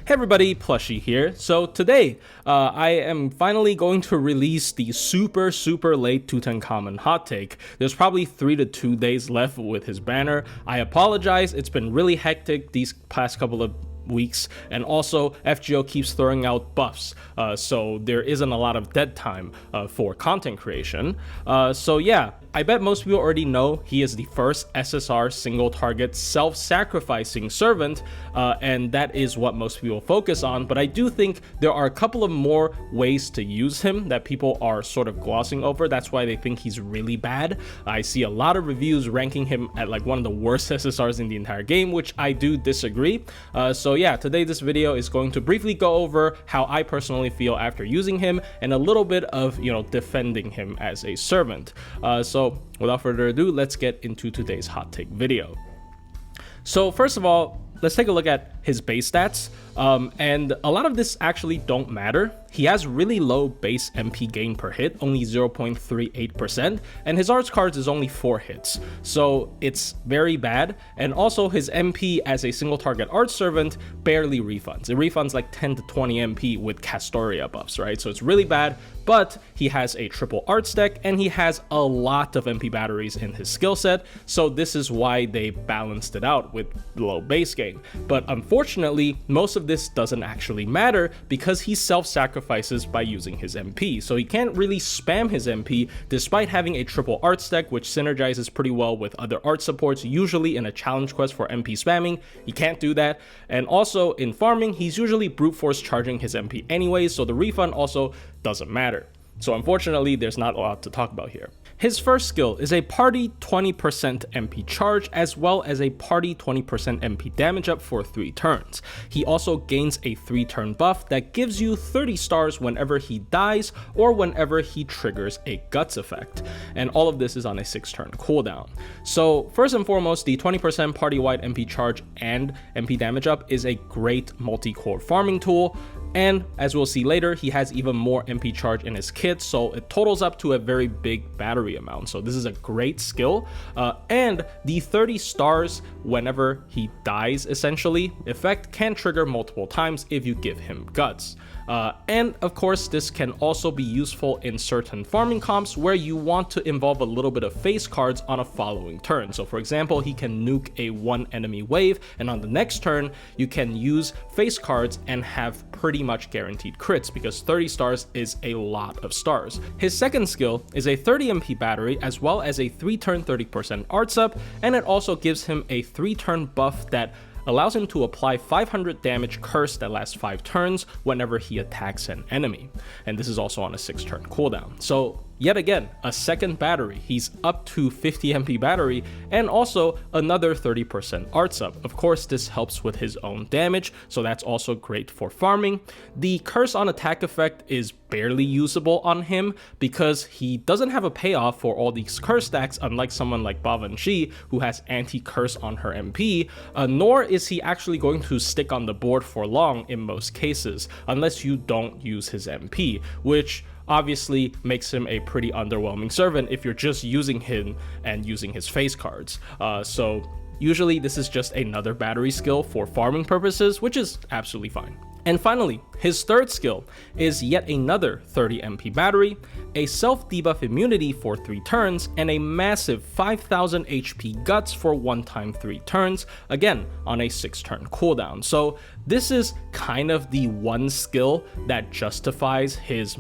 Hey everybody, Plushie here. So today, I am finally going to release the super late Tutankhamun hot take. There's probably 3 to 2 days left with his banner. I apologize, it's been really hectic these past couple of weeks, and also FGO keeps throwing out buffs, so there isn't a lot of dead time for content creation. So yeah, I bet most people already know he is the first SSR single target self-sacrificing servant, and that is what most people focus on, but I do think there are a couple of more ways to use him that people are sort of glossing over. That's why they think he's really bad. I see a lot of reviews ranking him at like one of the worst SSRs in the entire game, which I do disagree. So yeah, today this video is going to briefly go over how I personally feel after using him and a little bit of, defending him as a servant. So without further ado, let's get into today's hot take video. So first of all, let's take a look at his base stats, and a lot of this actually don't matter. He has really low base MP gain per hit, only 0.38%, and his arts cards is only 4 hits, so it's very bad. And also his MP as a single target art servant barely refunds. It refunds like 10 to 20 MP with Castoria buffs, right? So it's really bad, but he has a triple arts deck and he has a lot of MP batteries in his skill set, so this is why they balanced it out with low base gain. But unfortunately, most of this doesn't actually matter because he self-sacrifices by using his MP. So he can't really spam his MP despite having a triple arts deck, which synergizes pretty well with other art supports, usually in a challenge quest for MP spamming. He can't do that. And also in farming, he's usually brute force charging his MP anyways, so the refund also doesn't matter. So unfortunately, there's not a lot to talk about here. His first skill is a party 20% MP charge, as well as a party 20% MP damage up for 3 turns. He also gains a 3-turn buff that gives you 30 stars whenever he dies or whenever he triggers a guts effect. And all of this is on a 6-turn cooldown. So first and foremost, the 20% party-wide MP charge and MP damage up is a great multi-core farming tool. And as we'll see later, he has even more MP charge in his kit, so it totals up to a very big battery amount. So this is a great skill. And the 30 stars whenever he dies, essentially, effect can trigger multiple times if you give him guts. And of course, this can also be useful in certain farming comps where you want to involve a little bit of face cards on a following turn. So for example, he can nuke a 1 enemy wave, and on the next turn, you can use face cards and have pretty much guaranteed crits because 30 stars is a lot of stars. His second skill is a 30 MP battery as well as a 3-turn 30% arts up, and it also gives him a 3-turn buff that allows him to apply 500 damage curse that lasts 5 turns whenever he attacks an enemy. And this is also on a 6-turn cooldown. So yet again, a second battery. He's up to 50 MP battery and also another 30% arts up. Of course, this helps with his own damage, so that's also great for farming. The curse on attack effect is barely usable on him because he doesn't have a payoff for all these curse stacks, unlike someone like Bavanshi who has anti-curse on her MP, nor is he actually going to stick on the board for long in most cases, unless you don't use his MP, which obviously makes him a pretty underwhelming servant if you're just using him and using his face cards. So usually this is just another battery skill for farming purposes, which is absolutely fine. And finally, his third skill is yet another 30 MP battery, a self-debuff immunity for 3 turns, and a massive 5000 HP guts for 1 time 3 turns, again on a 6-turn cooldown. So this is kind of the one skill that justifies his,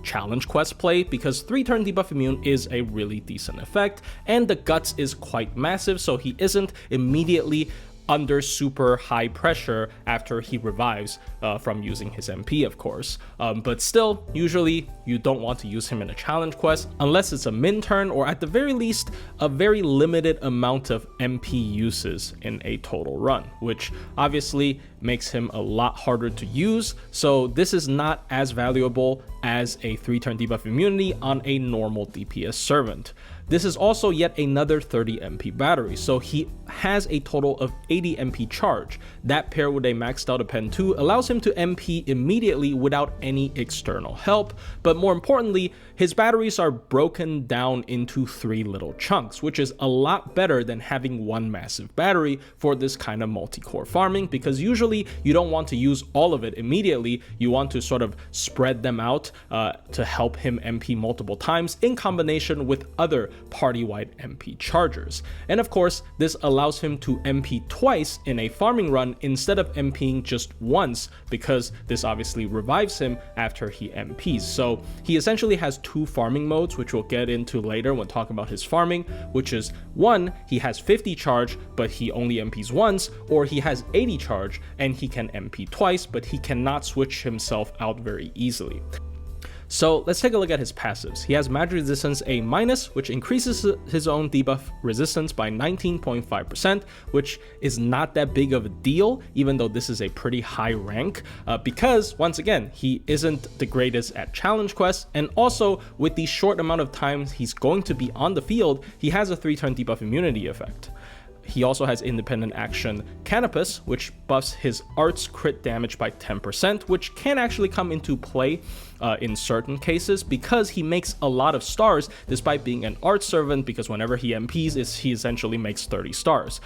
challenge quest play, because 3-turn debuff immune is a really decent effect, and the guts is quite massive, so he isn't immediately under super high pressure after he revives from using his MP, of course. But still, usually you don't want to use him in a challenge quest unless it's a min turn, or at the very least, a very limited amount of MP uses in a total run, which obviously makes him a lot harder to use. So this is not as valuable as a 3-turn debuff immunity on a normal DPS servant. This is also yet another 30 MP battery, so he has a total of 80 MP charge. That paired with a maxed out Pen 2 allows him to MP immediately without any external help, but more importantly, his batteries are broken down into 3 little chunks, which is a lot better than having one massive battery for this kind of multi-core farming, because usually you don't want to use all of it immediately. You want to sort of spread them out to help him MP multiple times in combination with other party-wide MP chargers. And of course, this allows him to MP twice in a farming run instead of MPing just once, because this obviously revives him after he MPs. So he essentially has 2 farming modes, which we'll get into later when talking about his farming, which is one, he has 50 charge, but he only MPs once, or he has 80 charge and he can MP twice, but he cannot switch himself out very easily. So let's take a look at his passives. He has Magic Resistance A-, which increases his own debuff resistance by 19.5%, which is not that big of a deal, even though this is a pretty high rank, because once again, he isn't the greatest at challenge quests, and also with the short amount of time he's going to be on the field, he has a 3-turn debuff immunity effect. He also has independent action Canopus, which buffs his arts crit damage by 10%, which can actually come into play in certain cases because he makes a lot of stars despite being an art servant, because whenever he MPs, he essentially makes 30 stars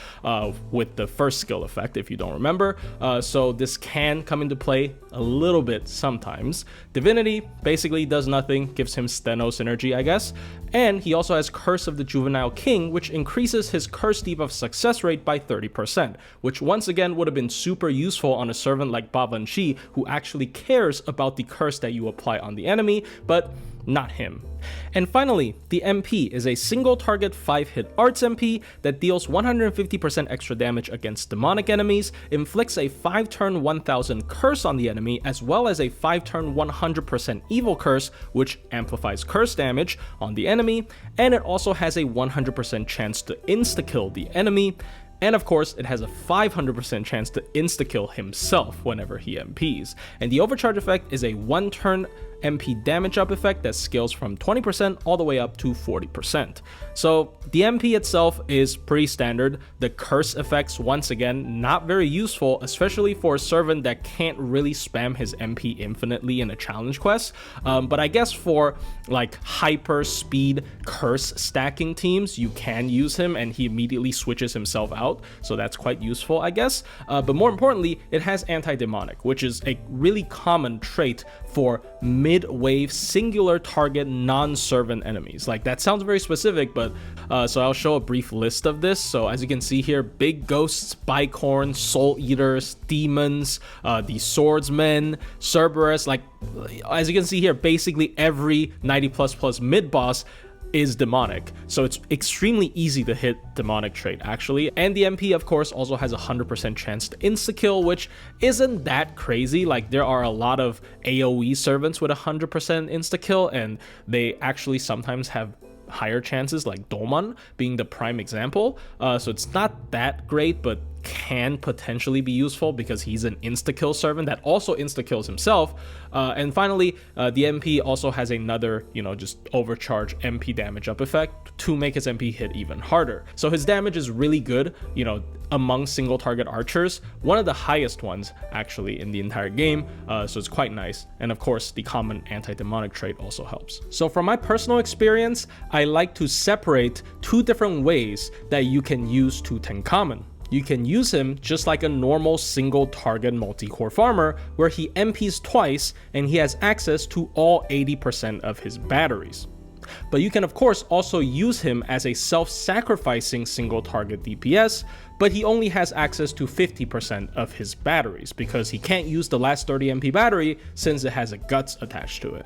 with the first skill effect, if you don't remember. So this can come into play a little bit sometimes. Divinity basically does nothing, gives him Steno synergy, I guess. And he also has Curse of the Juvenile King, which increases his curse debuff success rate by 30%, which once again would have been super useful on a servant like Babanshi, who actually cares about the curse that you apply on the enemy, but not him. And finally, the MP is a single target 5-hit arts MP that deals 150% extra damage against demonic enemies, inflicts a 5-turn 1000 curse on the enemy, as well as a 5-turn 100% evil curse, which amplifies curse damage on the enemy, and it also has a 100% chance to insta-kill the enemy. And of course, it has a 500% chance to insta-kill himself whenever he MPs. And the overcharge effect is a 1-turn MP damage up effect that scales from 20% all the way up to 40%. So the MP itself is pretty standard. The curse effects, once again, not very useful, especially for a servant that can't really spam his MP infinitely in a challenge quest. But I guess for like hyper speed curse stacking teams, you can use him and he immediately switches himself out. So that's quite useful, I guess. But more importantly, it has anti-demonic, which is a really common trait for mid-wave singular target non-servant enemies. Like, that sounds very specific, but so I'll show a brief list of this. So as you can see here, big ghosts, bicorn, soul eaters, demons, the swordsmen, Cerberus, like as you can see here, basically every 90++ mid boss is demonic, so it's extremely easy to hit demonic trait actually. And the MP of course also has a 100% chance to insta-kill, which isn't that crazy. Like, there are a lot of AoE servants with 100% insta-kill, and they actually sometimes have higher chances, like Doman being the prime example. So it's not that great, but can potentially be useful because he's an insta-kill servant that also insta-kills himself. And finally, the MP also has another, just overcharge MP damage up effect to make his MP hit even harder. So his damage is really good, among single target archers, one of the highest ones actually in the entire game. So it's quite nice. And of course, the common anti-demonic trait also helps. So from my personal experience, I like to separate 2 different ways that you can use Tutankhamun. You can use him just like a normal single target multi-core farmer, where he MPs twice and he has access to all 80% of his batteries. But you can of course also use him as a self-sacrificing single target DPS, but he only has access to 50% of his batteries because he can't use the last 30 MP battery since it has a guts attached to it.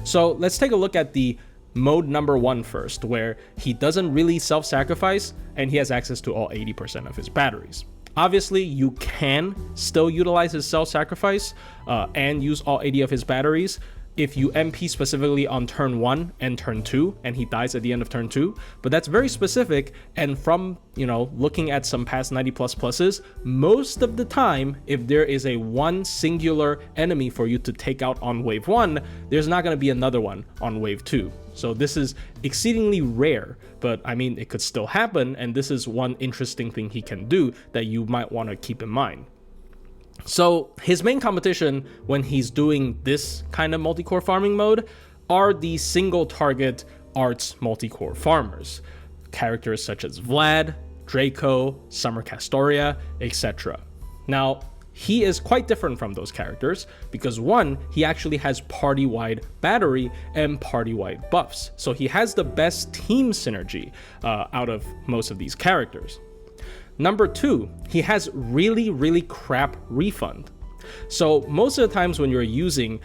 So let's take a look at the mode number 1 first, where he doesn't really self-sacrifice and he has access to all 80% of his batteries. Obviously, you can still utilize his self-sacrifice and use all 80 of his batteries if you MP specifically on turn 1 and turn 2 and he dies at the end of turn 2, but that's very specific. And from looking at some past 90++s, most of the time, if there is a one singular enemy for you to take out on wave 1, there's not going to be another one on wave 2. So this is exceedingly rare, but I mean, it could still happen, and this is one interesting thing he can do that you might want to keep in mind. So his main competition when he's doing this kind of multi-core farming mode are the single target arts multi-core farmers. Characters such as Vlad, Draco, Summer Castoria, etc. Now, he is quite different from those characters because one, he actually has party-wide battery and party-wide buffs. So he has the best team synergy out of most of these characters. Number two, he has really crap refund. So most of the times when you're using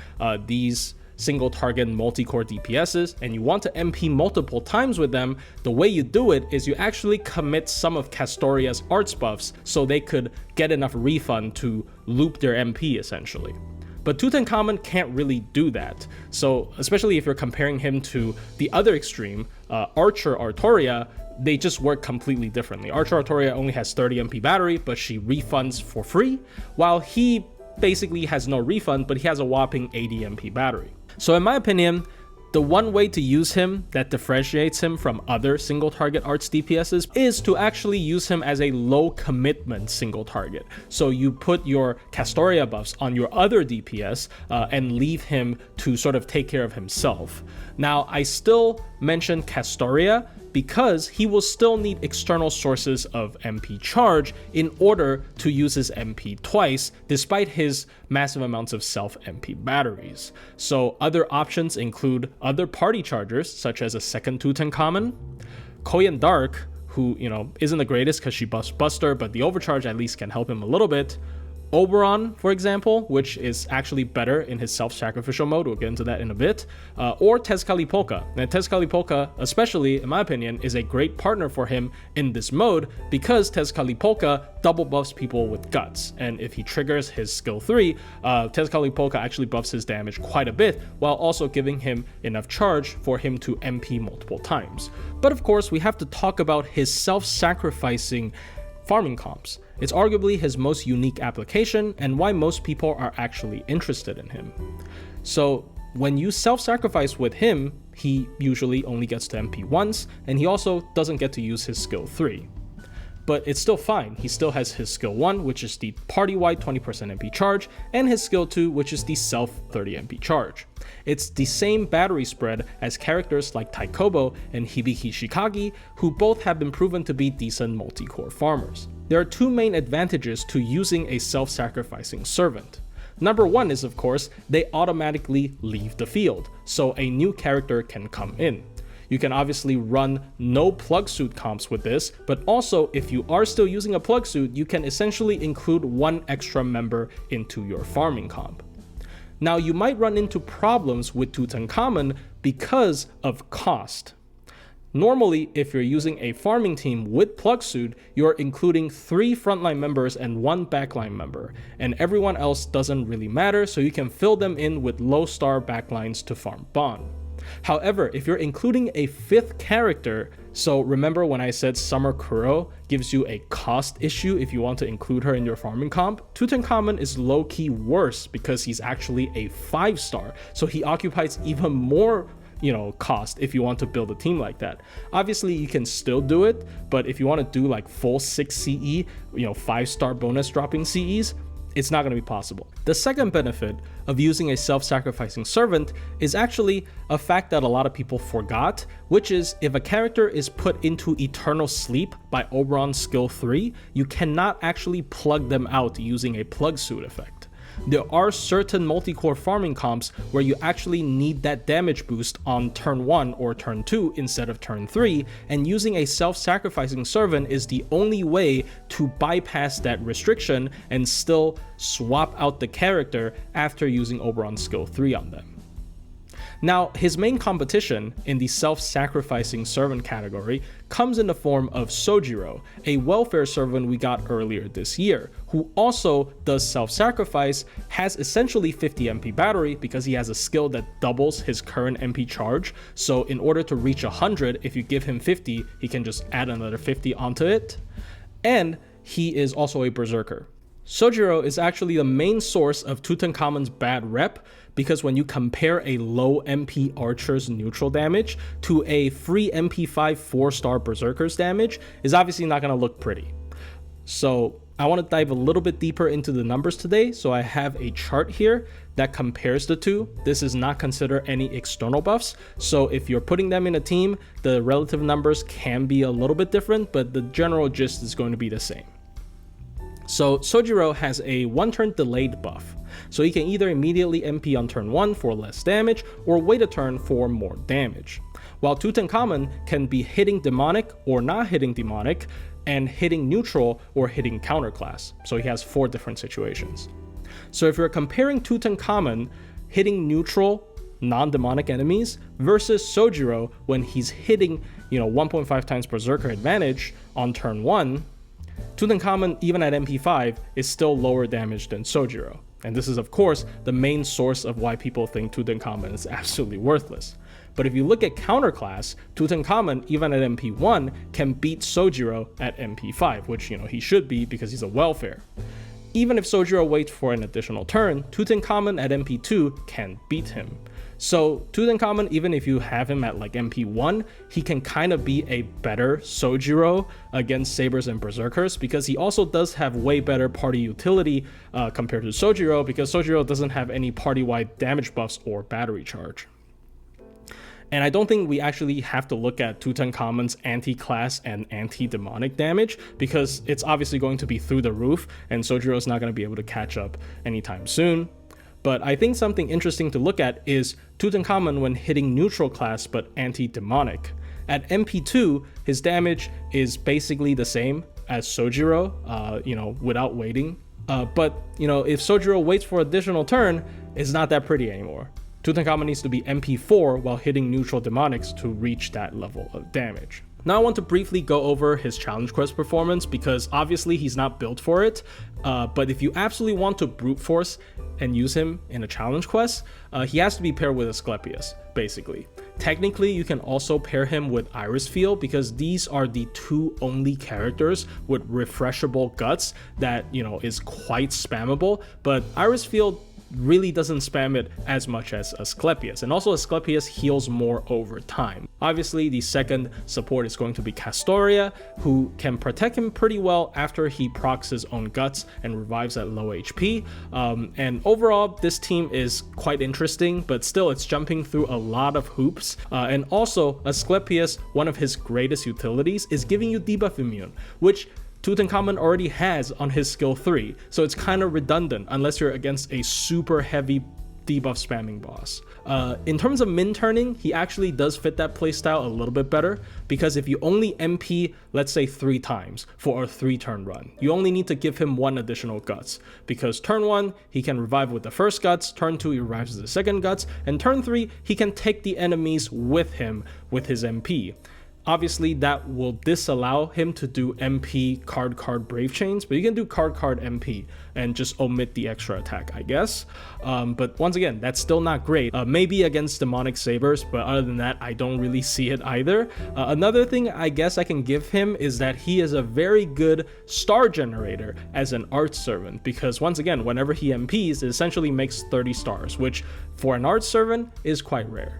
these single target multi-core DPSs and you want to MP multiple times with them, the way you do it is you actually commit some of Castoria's arts buffs so they could get enough refund to loop their MP essentially. But Tutankhamun can't really do that. So especially if you're comparing him to the other extreme, Archer Artoria, they just work completely differently. Archer Artoria only has 30 MP battery, but she refunds for free, while he basically has no refund, but he has a whopping 80 MP battery. So in my opinion, the one way to use him that differentiates him from other single target arts DPSs is to actually use him as a low commitment single target. So you put your Castoria buffs on your other DPS and leave him to sort of take care of himself. Now, I still mention Castoria because he will still need external sources of MP charge in order to use his MP twice, despite his massive amounts of self-MP batteries. So other options include other party chargers, such as a second Tutankhamun, Koyan Dark, who, isn't the greatest because she buffs Buster, but the overcharge at least can help him a little bit. Oberon, for example, which is actually better in his self-sacrificial mode, we'll get into that in a bit, or Tezcatlipoca. Now, Tezcatlipoca, especially in my opinion, is a great partner for him in this mode because Tezcatlipoca double buffs people with guts, and if he triggers his skill 3, Tezcatlipoca actually buffs his damage quite a bit, while also giving him enough charge for him to MP multiple times. But of course, we have to talk about his self-sacrificing farming comps. It's arguably his most unique application and why most people are actually interested in him. So when you self-sacrifice with him, he usually only gets to MP once, and he also doesn't get to use his skill 3. But it's still fine. He still has his skill 1, which is the party-wide 20% MP charge, and his skill 2, which is the self 30 MP charge. It's the same battery spread as characters like Taikobo and Hibiki Shikagi, who both have been proven to be decent multi-core farmers. There are two main advantages to using a self-sacrificing servant. Number one is, of course, they automatically leave the field, so a new character can come in. You can obviously run no plug suit comps with this, but also if you are still using a plug suit, you can essentially include one extra member into your farming comp. Now, you might run into problems with Tutankhamun because of cost. Normally, if you're using a farming team with plug suit, you're including 3 frontline members and 1 backline member, and everyone else doesn't really matter, so you can fill them in with low star backlines to farm Bond. However, if you're including a 5th character, so remember when I said Summer Kuro gives you a cost issue if you want to include her in your farming comp, Tutankhamun is low-key worse because he's actually a 5-star, so he occupies even more cost if you want to build a team like that. Obviously, you can still do it, but if you want to do like full 6 CE, 5-star bonus dropping CEs, it's not going to be possible. The second benefit of using a self-sacrificing servant is actually a fact that a lot of people forgot, which is if a character is put into eternal sleep by Oberon's skill 3, you cannot actually plug them out using a plug suit effect. There are certain multi-core farming comps where you actually need that damage boost on turn 1 or turn 2 instead of turn 3, and using a self-sacrificing servant is the only way to bypass that restriction and still swap out the character after using Oberon's skill 3 on them. Now, his main competition in the self-sacrificing servant category comes in the form of Sojiro, a welfare servant we got earlier this year, who also does self-sacrifice, has essentially 50 MP battery because he has a skill that doubles his current MP charge, so in order to reach 100, if you give him 50, he can just add another 50 onto it, and he is also a berserker. Sojiro is actually the main source of Tutankhamun's bad rep, because when you compare a low MP archer's neutral damage to a free MP5 4-star berserker's damage, is obviously not going to look pretty. So I want to dive a little bit deeper into the numbers today. So I have a chart here that compares the two. This is not considered any external buffs. So if you're putting them in a team, the relative numbers can be a little bit different, but the general gist is going to be the same. So Sojiro has a 1-turn delayed buff. So he can either immediately MP on turn 1 for less damage or wait a turn for more damage. While Tutankhamun can be hitting demonic or not hitting demonic, and hitting neutral or hitting counterclass. So he has 4 different situations. So if you're comparing Tutankhamun hitting neutral non-demonic enemies versus Sojiro when he's hitting 1.5 times berserker advantage on turn 1, Tutankhamun, even at MP5, is still lower damage than Sojiro. And this is, of course, the main source of why people think Tutankhamun is absolutely worthless. But if you look at counterclass, Tutankhamun, even at MP1, can beat Sojiro at MP5, which, he should be because he's a welfare. Even if Sojiro waits for an additional turn, Tutankhamun at MP2 can beat him. So Tutankhamun, even if you have him at like MP1, he can kind of be a better Sojiro against Sabers and Berserkers, because he also does have way better party utility compared to Sojiro, because Sojiro doesn't have any party-wide damage buffs or battery charge. And I don't think we actually have to look at Tutankhamun's anti-class and anti-demonic damage, because it's obviously going to be through the roof, and Sojiro is not going to be able to catch up anytime soon. But I think something interesting to look at is Tutankhamun when hitting neutral class but anti-demonic. At MP2, his damage is basically the same as Sojiro, without waiting. But if Sojiro waits for additional turn, it's not that pretty anymore. Tutankhamun needs to be MP4 while hitting neutral demonics to reach that level of damage. Now I want to briefly go over his challenge quest performance, because obviously he's not built for it, but if you absolutely want to brute force and use him in a challenge quest, he has to be paired with Asclepius, basically. Technically, you can also pair him with Iris Field, because these are the 2 only characters with refreshable guts that, is quite spammable, but Iris Field really doesn't spam it as much as Asclepius, and also Asclepius heals more over time. Obviously, the second support is going to be Castoria, who can protect him pretty well after he procs his own guts and revives at low HP. And overall, this team is quite interesting, but still it's jumping through a lot of hoops. And also, Asclepius, one of his greatest utilities, is giving you debuff immune, which Tutankhamun already has on his skill 3, so it's kind of redundant unless you're against a super heavy debuff spamming boss. In terms of min turning, he actually does fit that playstyle a little bit better, because if you only MP, let's say 3 times for a 3-turn run, you only need to give him 1 additional guts, because turn 1, he can revive with the first guts, turn 2, he revives with the second guts, and turn 3, he can take the enemies with him with his MP. Obviously, that will disallow him to do MP card Brave Chains, but you can do card MP and just omit the extra attack, I guess. But once again, that's still not great. Maybe against Demonic Sabers, but other than that, I don't really see it either. Another thing I guess I can give him is that he is a very good star generator as an art servant, because once again, whenever he MPs, it essentially makes 30 stars, which for an art servant is quite rare.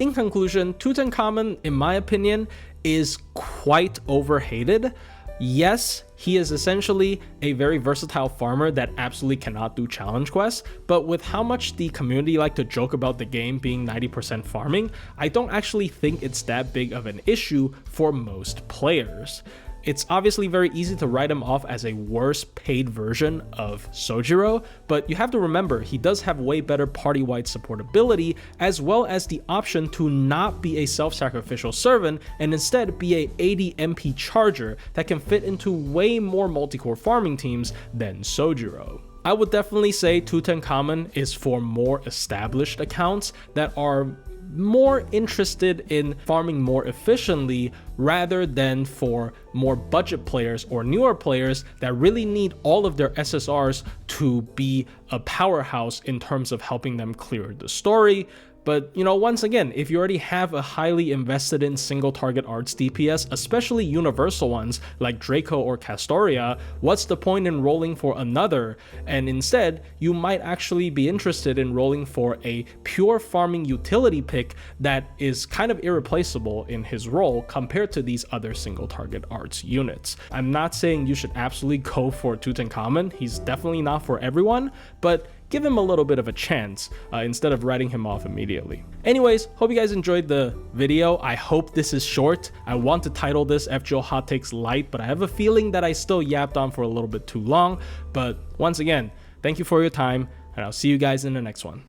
In conclusion, Tutankhamun, in my opinion, is quite overhated. Yes, he is essentially a very versatile farmer that absolutely cannot do challenge quests, but with how much the community like to joke about the game being 90% farming, I don't actually think it's that big of an issue for most players. It's obviously very easy to write him off as a worse paid version of Sojiro, but you have to remember he does have way better party-wide supportability, as well as the option to not be a self-sacrificial servant and instead be a 80 MP charger that can fit into way more multi-core farming teams than Sojiro. I would definitely say Tutankhamun is for more established accounts that are more interested in farming more efficiently, rather than for more budget players or newer players that really need all of their SSRs to be a powerhouse in terms of helping them clear the story, But, you know, once again, if you already have a highly invested in single target arts DPS, especially universal ones like Draco or Castoria, what's the point in rolling for another? And instead, you might actually be interested in rolling for a pure farming utility pick that is kind of irreplaceable in his role compared to these other single target arts units. I'm not saying you should absolutely go for Tutankhamun, he's definitely not for everyone, but give him a little bit of a chance instead of writing him off immediately. Anyways, hope you guys enjoyed the video. I hope this is short. I want to title this FGO Hot Takes Light, but I have a feeling that I still yapped on for a little bit too long. But once again, thank you for your time, and I'll see you guys in the next one.